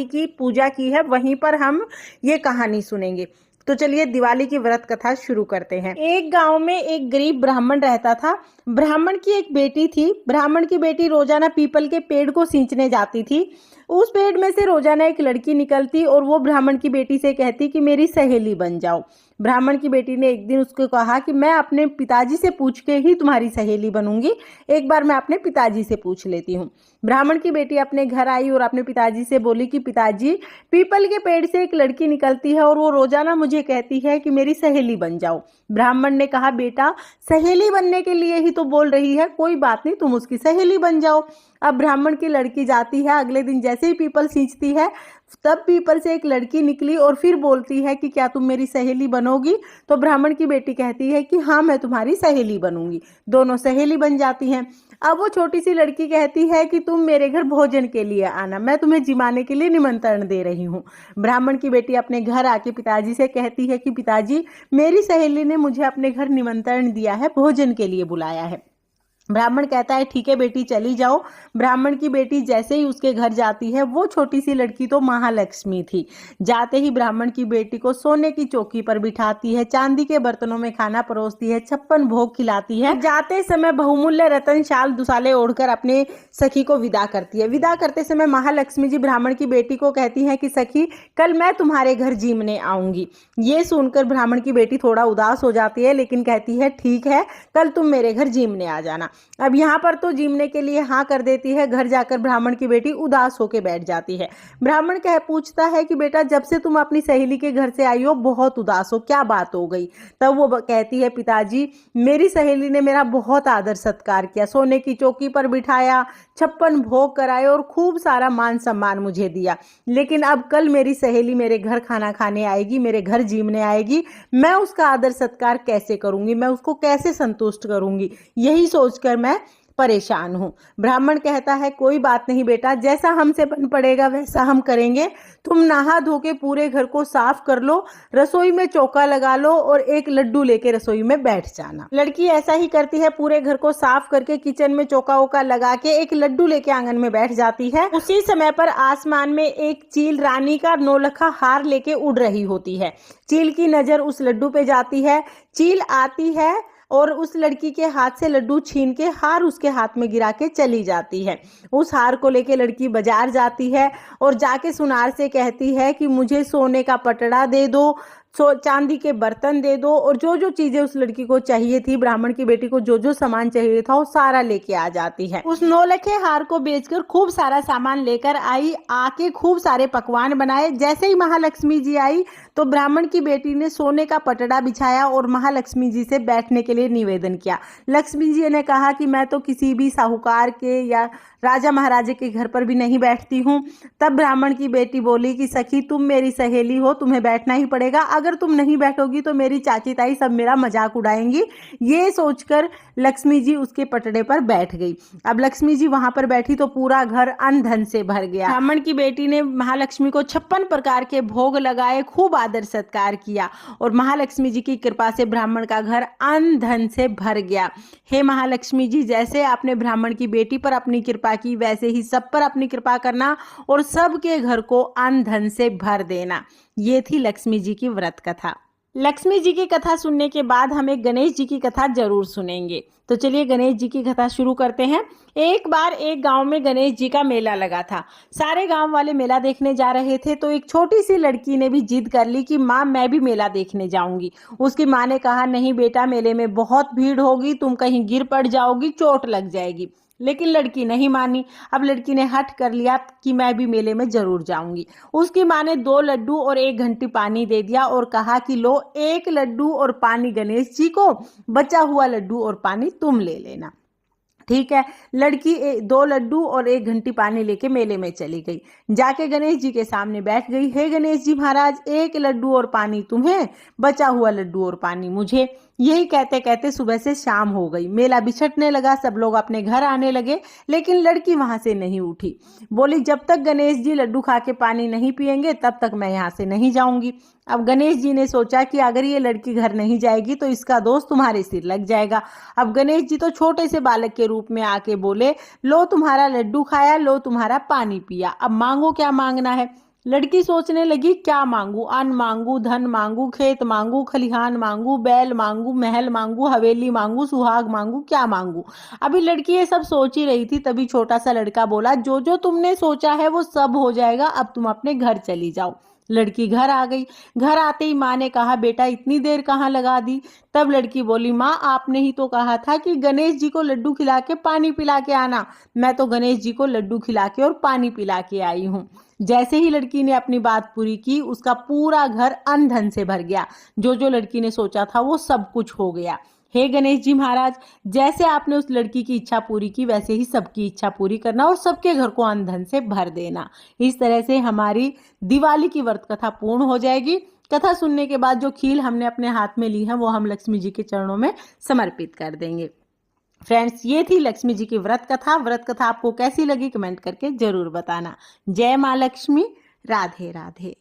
माटी की पूजा की है, वहीं पर हम ये कहानी सुनेंगे। तो चलिए दिवाली की व्रत कथा शुरू करते हैं। एक गांव में एक गरीब ब्राह्मण रहता था। ब्राह्मण की एक बेटी थी। ब्राह्मण की बेटी रोजाना पीपल के पेड़ को सींचने जाती थी। उस पेड़ में से रोजाना एक लड़की निकलती और वो ब्राह्मण की बेटी से कहती कि मेरी सहेली बन जाओ। ब्राह्मण की बेटी ने एक दिन उसको कहा कि मैं अपने पिताजी से पूछ के ही तुम्हारी सहेली बनूंगी, एक बार मैं अपने पिताजी से पूछ लेती हूँ। ब्राह्मण की बेटी अपने घर आई और अपने पिताजी से बोली कि पिताजी, पीपल के पेड़ से एक लड़की निकलती है और वो रोजाना मुझे कहती है कि मेरी सहेली बन जाओ। ब्राह्मण ने कहा, बेटा सहेली बनने के लिए ही तो बोल रही है, कोई बात नहीं, तुम उसकी सहेली बन जाओ। अब ब्राह्मण की लड़की जाती है। अगले दिन जैसे ही पीपल सींचती है तब पीपल से एक लड़की निकली और फिर बोलती है कि क्या तुम मेरी सहेली बनोगी? तो ब्राह्मण की बेटी कहती है कि हाँ, मैं तुम्हारी सहेली बनूंगी। दोनों सहेली बन जाती हैं। अब वो छोटी सी लड़की कहती है कि तुम मेरे घर भोजन के लिए आना, मैं तुम्हें जिमाने के लिए निमंत्रण दे रही हूँ। ब्राह्मण की बेटी अपने घर आके पिताजी से कहती है कि पिताजी, मेरी सहेली ने मुझे अपने घर निमंत्रण दिया है, भोजन के लिए बुलाया है। ब्राह्मण कहता है ठीक है बेटी, चली जाओ। ब्राह्मण की बेटी जैसे ही उसके घर जाती है, वो छोटी सी लड़की तो महालक्ष्मी थी। जाते ही ब्राह्मण की बेटी को सोने की चौकी पर बिठाती है, चांदी के बर्तनों में खाना परोसती है, 56 भोग खिलाती है। जाते समय बहुमूल्य रतन शाल दुसाले ओढ़कर अपने सखी को विदा करती है। विदा करते समय महालक्ष्मी जी ब्राह्मण की बेटी को कहती है कि सखी, कल मैं तुम्हारे घर जीमने आऊंगी। ये सुनकर ब्राह्मण की बेटी थोड़ा उदास हो जाती है, लेकिन कहती है ठीक है, कल तुम मेरे घर जीमने आ जाना। अब यहाँ पर तो जीमने के लिए हाँ कर देती है। घर जाकर ब्राह्मण की बेटी उदास होकर बैठ जाती है। ब्राह्मण पूछता है कि बेटा, जब से तुम अपनी सहेली के घर से आई हो बहुत उदास हो, क्या बात हो गई? तब वो कहती है, पिताजी मेरी सहेली ने मेरा बहुत आदर सत्कार किया, सोने की चौकी पर बिठाया, 56 भोग कराए और खूब सारा मान सम्मान मुझे दिया। लेकिन अब कल मेरी सहेली मेरे घर खाना खाने आएगी, मेरे घर जीमने आएगी, मैं उसका आदर सत्कार कैसे करूंगी, मैं उसको कैसे संतुष्ट करूंगी, यही सोचकर मैं परेशान हूं। ब्राह्मण कहता है कोई बात नहीं बेटा, जैसा हमसे बन पड़ेगा वैसा हम करेंगे। तुम नहा धो के पूरे घर को साफ कर लो, रसोई में चौका लगा लो और एक लड्डू लेके रसोई में बैठ जाना। लड़की ऐसा ही करती है, पूरे घर को साफ करके किचन में चौका वोका लगा के एक लड्डू लेके आंगन में बैठ जाती है। उसी समय पर आसमान में एक चील रानी का नौलखा हार लेके उड़ रही होती है। चील की नजर उस लड्डू पे जाती है। चील आती है और उस लड़की के हाथ से लड्डू छीन के हार उसके हाथ में गिरा के चली जाती है। उस हार को लेके लड़की बाजार जाती है और जाके सुनार से कहती है कि मुझे सोने का पटड़ा दे दो, चांदी के बर्तन दे दो, और जो जो चीजें उस लड़की को चाहिए थी, ब्राह्मण की बेटी को जो जो सामान चाहिए था वो सारा लेके आ जाती है। उस नौलखे हार को बेचकर खूब सारा सामान लेकर आई, आके खूब सारे पकवान बनाए। जैसे ही महालक्ष्मी जी आई तो ब्राह्मण की बेटी ने सोने का पटड़ा बिछाया और महालक्ष्मी जी से बैठने के लिए निवेदन किया। लक्ष्मी जी ने कहा कि मैं तो किसी भी साहूकार के या राजा महाराजे के घर पर भी नहीं बैठती हूँ। तब ब्राह्मण की बेटी बोली कि सखी, तुम मेरी सहेली हो, तुम्हें बैठना ही पड़ेगा, अगर तुम नहीं बैठोगी तो मेरी चाची ताई सब मेरा मजाक उड़ाएंगी। ये सोचकर लक्ष्मी जी उसके पटड़े पर बैठ गई। अब लक्ष्मी जी वहां पर बैठी तो पूरा घर अन्न धन से भर गया। ब्राह्मण की बेटी ने महालक्ष्मी को 56 प्रकार के भोग लगाए, खूब आदर सत्कार किया और महालक्ष्मी जी की कृपा से ब्राह्मण का घर अन्न धन से भर गया। हे महालक्ष्मी जी, जैसे आपने ब्राह्मण की बेटी पर अपनी कृपा की, वैसे ही सब पर अपनी कृपा करना और सबके घर को अन्न धन से भर देना। ये थी लक्ष्मी जी की व्रत कथा। लक्ष्मी जी की कथा सुनने के बाद हम एक गणेश जी की कथा जरूर सुनेंगे। तो चलिए गणेश जी की कथा शुरू करते हैं। एक बार एक गांव में गणेश जी का मेला लगा था। सारे गांव वाले मेला देखने जा रहे थे तो एक छोटी सी लड़की ने भी जिद कर ली कि माँ, मैं भी मेला देखने जाऊंगी। उसकी माँ ने कहा, नहीं बेटा, मेले में बहुत भीड़ होगी, तुम कहीं गिर पड़ जाओगी, चोट लग जाएगी। लेकिन लड़की नहीं मानी। अब लड़की ने हट कर लिया कि मैं भी मेले में जरूर जाऊंगी। उसकी माँ ने 2 लड्डू और 1 घंटी पानी दे दिया और कहा कि लो, 1 लड्डू और पानी गणेश जी को, बचा हुआ लड्डू और पानी तुम ले लेना। ठीक है। लड़की 2 लड्डू और 1 घंटी पानी लेके मेले में चली गई। जाके गणेश जी के सामने बैठ गई। हे गणेश जी महाराज, 1 लड्डू और पानी तुम्हें, बचा हुआ लड्डू और पानी मुझे। यही कहते कहते सुबह से शाम हो गई। मेला बिछटने लगा, सब लोग अपने घर आने लगे, लेकिन लड़की वहां से नहीं उठी। बोली, जब तक गणेश जी लड्डू खा के पानी नहीं पिएंगे तब तक मैं यहाँ से नहीं जाऊंगी। अब गणेश जी ने सोचा कि अगर ये लड़की घर नहीं जाएगी तो इसका दोस्त तुम्हारे सिर लग जाएगा। अब गणेश जी तो छोटे से बालक के रूप में आके बोले, लो तुम्हारा लड्डू खाया, लो तुम्हारा पानी पिया, अब मांगो क्या मांगना है। लड़की सोचने लगी क्या मांगू, अन्न मांगू, धन मांगू, खेत मांगू, खलिहान मांगू, बैल मांगू, महल मांगू, हवेली मांगू, सुहाग मांगू, क्या मांगू। अभी लड़की ये सब सोच ही रही थी, तभी छोटा सा लड़का बोला, जो जो तुमने सोचा है वो सब हो जाएगा, अब तुम अपने घर चली जाओ। लड़की घर आ गई। घर आते ही माँ ने कहा, बेटा इतनी देर कहाँ लगा दी। तब लड़की बोली, माँ आपने ही तो कहा था कि गणेश जी को लड्डू खिला के पानी पिला के आना, मैं तो गणेश जी को लड्डू खिला के और पानी पिला के आई हूँ। जैसे ही लड़की ने अपनी बात पूरी की, उसका पूरा घर अन्न धन से भर गया। जो जो लड़की ने सोचा था वो सब कुछ हो गया। हे गणेश जी महाराज, जैसे आपने उस लड़की की इच्छा पूरी की, वैसे ही सबकी इच्छा पूरी करना और सबके घर को अन्न धन से भर देना। इस तरह से हमारी दिवाली की व्रत कथा पूर्ण हो जाएगी। कथा सुनने के बाद जो खील हमने अपने हाथ में ली है वो हम लक्ष्मी जी के चरणों में समर्पित कर देंगे। फ्रेंड्स, ये थी लक्ष्मी जी की व्रत कथा। व्रत कथा आपको कैसी लगी कमेंट करके जरूर बताना। जय माँ लक्ष्मी। राधे राधे।